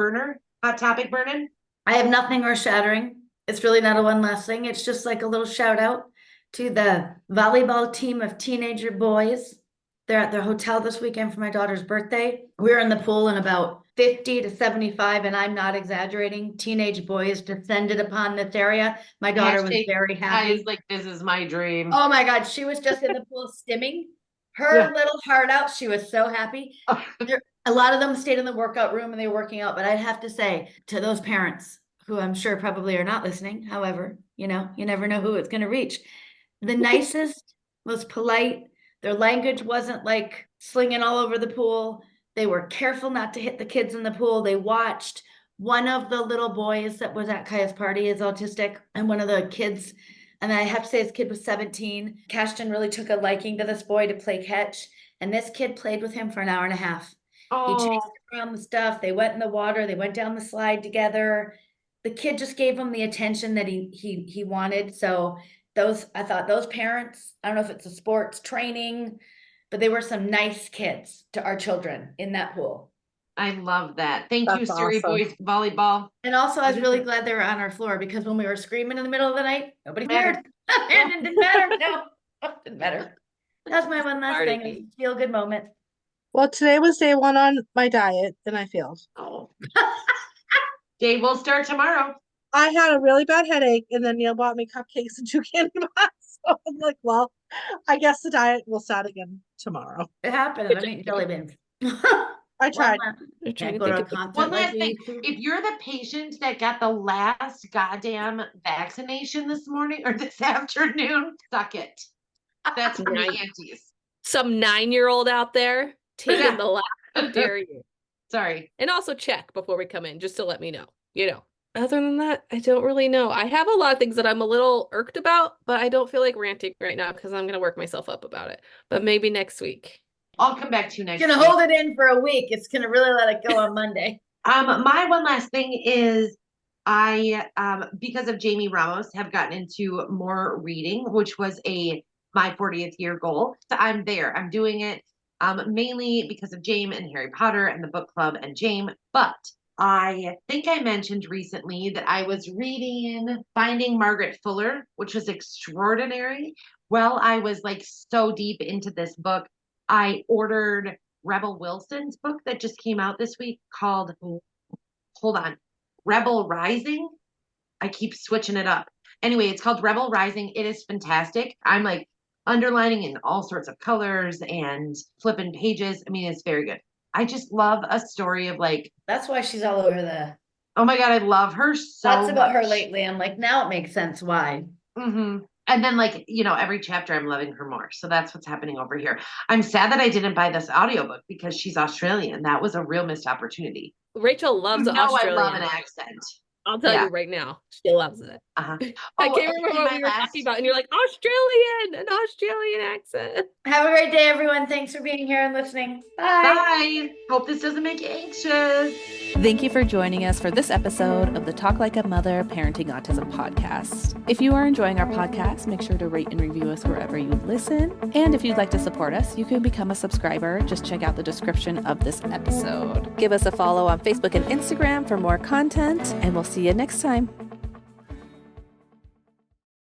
S5: topic burning?
S1: I have nothing earth shattering. It's really not a one last thing. It's just like a little shout out to the volleyball team of teenager boys. They're at their hotel this weekend for my daughter's birthday. We're in the pool and about 50 to 75, and I'm not exaggerating, teenage boys descended upon this area. My daughter was very happy.
S5: I was like, this is my dream.
S1: Oh my God, she was just in the pool stimming her little heart out. She was so happy. A lot of them stayed in the workout room and they were working out, but I'd have to say to those parents who I'm sure probably are not listening, however, you never know who it's going to reach. The nicest, most polite, their language wasn't like slinging all over the pool. They were careful not to hit the kids in the pool. They watched. One of the little boys that was at Kaya's party is autistic, and one of the kids, and I have to say his kid was 17. Cashton really took a liking to this boy to play catch, and this kid played with him for an hour and a half. He chased around the stuff. They went in the water. They went down the slide together. The kid just gave him the attention that he wanted. So I thought those parents, I don't know if it's a sports training, but they were some nice kids to our children in that pool.
S5: I love that. Thank you,
S3: That's
S5: Surrey
S3: awesome.
S5: Boys Volleyball.
S1: And also, I was really glad they were on our floor because when we were screaming in the middle of the night, nobody cared. And it didn't matter. No, it didn't matter. That's my one last thing. A feel good moment.
S3: well, today was day one on my diet, and I failed.
S5: Oh. Day will start tomorrow.
S3: I had a really bad headache, and then Neil bought me cupcakes and 2 candy bars. So I'm like, well, I guess the diet will start again tomorrow.
S1: It happened. I'm eating jelly beans.
S3: I tried.
S1: Can't go to a concert
S5: One
S1: like
S5: last
S1: we
S5: thing.
S1: used to.
S5: If you're the patient that got the last goddamn vaccination this morning or this afternoon, suck it. That's for my aunties.
S2: Some 9-year-old out there taking the last. How dare you?
S5: Sorry.
S2: And also check before we come in, just to let me know, Other than that, I don't really know. I have a lot of things that I'm a little irked about, but I don't feel like ranting right now because I'm going to work myself up about it. But maybe next week.
S5: I'll come back to you next
S1: Gonna
S5: week.
S1: hold it in for a week. It's gonna really let it go on Monday.
S5: My one last thing is I, because of Jaime Ramos, have gotten into more reading, which was my 40th year goal. So I'm there. I'm doing it mainly because of Jaime and Harry Potter and the book club and Jaime. But I think I mentioned recently that I was reading Finding Margaret Fuller, which was extraordinary. Well, I was like so deep into this book, I ordered Rebel Wilson's book that just came out this week called, hold on, Rebel Rising. I keep switching it up. Anyway, it's called Rebel Rising. It is fantastic. I'm like underlining in all sorts of colors and flipping pages. I mean, it's very good. I just love a story of like,
S1: That's why she's all over the
S5: oh my God, I love her so
S1: thoughts about her
S5: much.
S1: lately. I'm like, now it makes sense why.
S5: Mm-hmm. And then like, every chapter I'm loving her more. So that's what's happening over here. I'm sad that I didn't buy this audiobook because she's Australian. That was a real missed opportunity.
S2: Rachel loves Australian.
S5: I love an accent.
S2: I'll tell you right now, she loves it.
S5: Uh-huh.
S2: I can't remember what we were talking about, and you're like, an Australian accent.
S1: Have a great day, everyone. Thanks for being here and listening. Bye.
S5: Bye. Hope this doesn't make you anxious.
S7: Thank you for joining us for this episode of the Talk Like a Mother Parenting Autism podcast. If you are enjoying our podcast, make sure to rate and review us wherever you listen. And if you'd like to support us, you can become a subscriber. Just check out the description of this episode. Give us a follow on Facebook and Instagram for more content, and we'll see you next time.